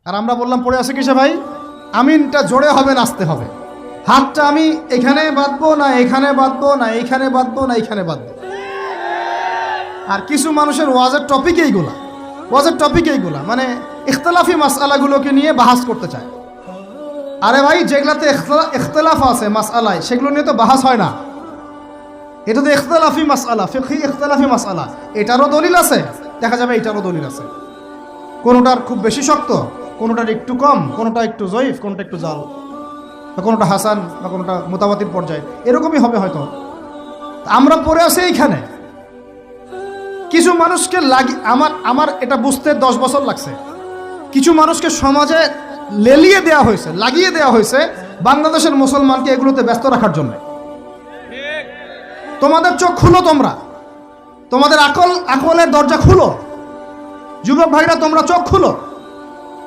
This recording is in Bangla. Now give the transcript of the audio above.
আর আমরা বললাম পড়ে আছে কিসে ভাই? আমিনটা জোরে হবে, নাচতে হবে। হাতটা আমি এখানে বাঁধবো না, এখানে বাঁধবো না, এইখানে বাঁধবো না, এইখানে বাঁধবো। আর কিছু মানুষের ওয়াজের টপিক এইগুলা, মানে ইখতলাফি মাসআলাগুলোকে নিয়ে বাহাস করতে চায়। আরে ভাই, যেগুলাতে ইখতলাফ আছে মাসআলায়, সেগুলো নিয়ে তো বাহাস হয় না। এটা তো ইখতলাফি মাসআলা, ফিকহি ইখতলাফি মাসআলা। এটারও দলিল আছে, দেখা যাবে এটারও দলিল আছে। কোনোটার খুব বেশি শক্ত, কোনোটার একটু কম, কোনোটা একটু জয়ীফ, কোনোটা একটু জাল, বা কোনোটা হাসান, বা কোনোটা মুতাওয়াতির পর্যায়ে, এরকমই হবে হয়তো। আমরা পড়ে আছি এইখানে। কিছু মানুষকে আমার এটা বুঝতে 10 বছর লাগছে। কিছু মানুষকে সমাজে লেলিয়ে দেওয়া হয়েছে, লাগিয়ে দেওয়া হয়েছে বাংলাদেশের মুসলমানকে এগুলোতে ব্যস্ত রাখার জন্য। তোমাদের চোখ খুলো, তোমাদের আকলের দরজা খুলো। যুবক ভাইরা, তোমরা চোখ খুলো।